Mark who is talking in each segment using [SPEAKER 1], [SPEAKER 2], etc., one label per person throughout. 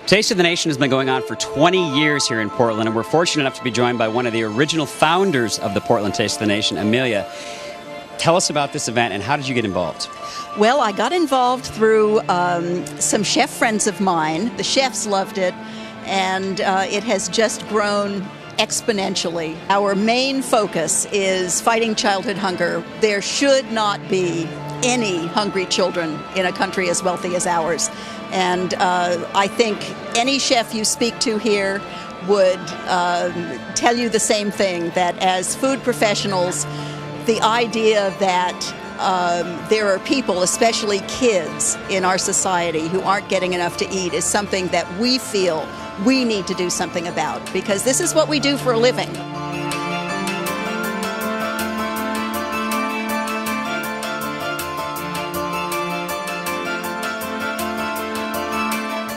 [SPEAKER 1] Taste of the Nation has been going on for 20 years here in Portland, and we're fortunate enough to be joined by one of the original founders of the Portland Taste of the Nation, Amelia. Tell us about this event and how did you get involved?
[SPEAKER 2] Well, I got involved through some chef friends of mine. The chefs loved it, and it has just grown exponentially. Our main focus is fighting childhood hunger. There should not be any hungry children in a country as wealthy as ours. And I think any chef you speak to here would tell you the same thing, that as food professionals, the idea that there are people, especially kids in our society, who aren't getting enough to eat is something that we feel we need to do something about, because this is what we do for a living.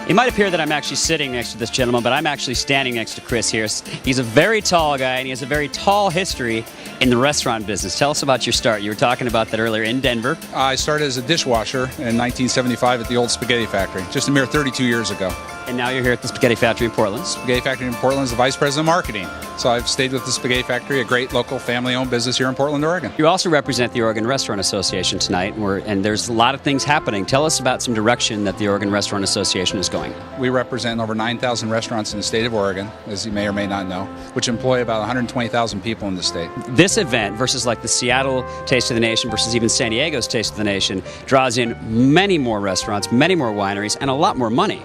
[SPEAKER 1] It might appear that I'm actually sitting next to this gentleman, but I'm actually standing next to Chris here. He's a very tall guy, and he has a very tall history in the restaurant business. Tell us about your start. You were talking about that earlier in Denver.
[SPEAKER 3] I started as a dishwasher in 1975 at the old Spaghetti Factory, just a mere 32 years ago.
[SPEAKER 1] And now you're here at the Spaghetti Factory in Portland.
[SPEAKER 3] Spaghetti Factory in Portland is the Vice President of Marketing. So I've stayed with the Spaghetti Factory, a great local family-owned business here in Portland, Oregon.
[SPEAKER 1] You also represent the Oregon Restaurant Association tonight, and there's a lot of things happening. Tell us about some direction that the Oregon Restaurant Association is going.
[SPEAKER 3] We represent over 9,000 restaurants in the state of Oregon, as you may or may not know, which employ about 120,000 people in the state.
[SPEAKER 1] This event, versus like the Seattle Taste of the Nation versus even San Diego's Taste of the Nation, draws in many more restaurants, many more wineries, and a lot more money.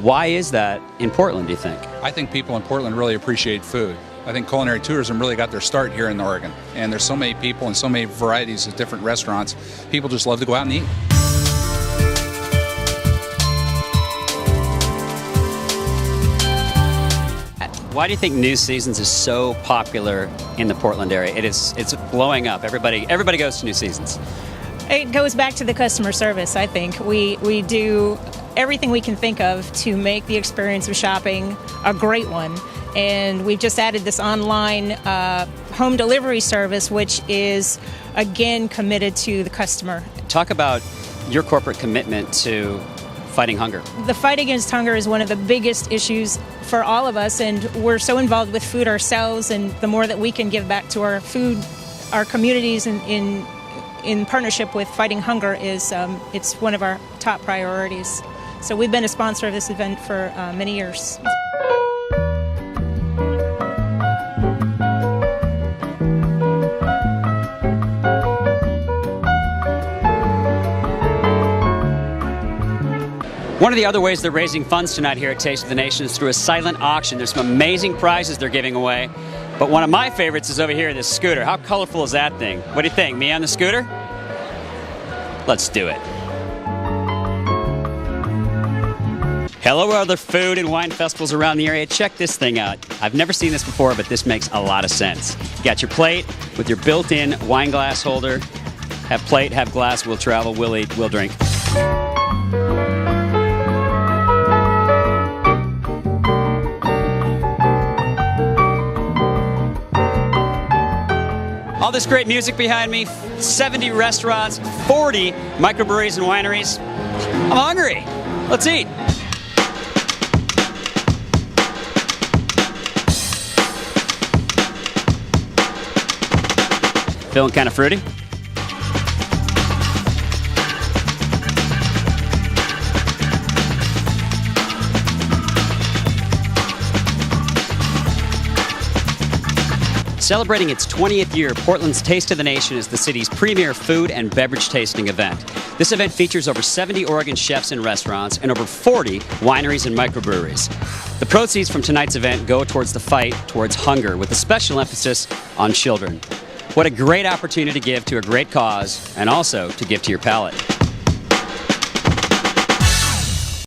[SPEAKER 1] Why is that in Portland, do you think?
[SPEAKER 3] I think people in Portland really appreciate food. I think culinary tourism really got their start here in Oregon. And there's so many people and so many varieties of different restaurants. People just love to go out and eat.
[SPEAKER 1] Why do you think New Seasons is so popular in the Portland area? It's blowing up. Everybody goes to New Seasons.
[SPEAKER 4] It goes back to the customer service, I think. We do everything we can think of to make the experience of shopping a great one. And we've just added this online home delivery service, which is, again, committed to the customer.
[SPEAKER 1] Talk about your corporate commitment to fighting hunger.
[SPEAKER 4] The fight against hunger is one of the biggest issues for all of us, and we're so involved with food ourselves, and the more that we can give back to our food, our communities in partnership with fighting hunger is it's one of our top priorities. So we've been a sponsor of this event for many years.
[SPEAKER 1] One of the other ways they're raising funds tonight here at Taste of the Nation is through a silent auction. There's some amazing prizes they're giving away. But one of my favorites is over here, this scooter. How colorful is that thing? What do you think? Me on the scooter? Let's do it. Hello, other food and wine festivals around the area. Check this thing out. I've never seen this before, but this makes a lot of sense. You got your plate with your built-in wine glass holder. Have plate, have glass, we'll travel, we'll eat, we'll drink. All this great music behind me, 70 restaurants, 40 microbreweries and wineries. I'm hungry. Let's eat. Feeling kind of fruity? Celebrating its 20th year, Portland's Taste of the Nation is the city's premier food and beverage tasting event. This event features over 70 Oregon chefs and restaurants and over 40 wineries and microbreweries. The proceeds from tonight's event go towards the fight towards hunger, with a special emphasis on children. What a great opportunity to give to a great cause and also to give to your palate.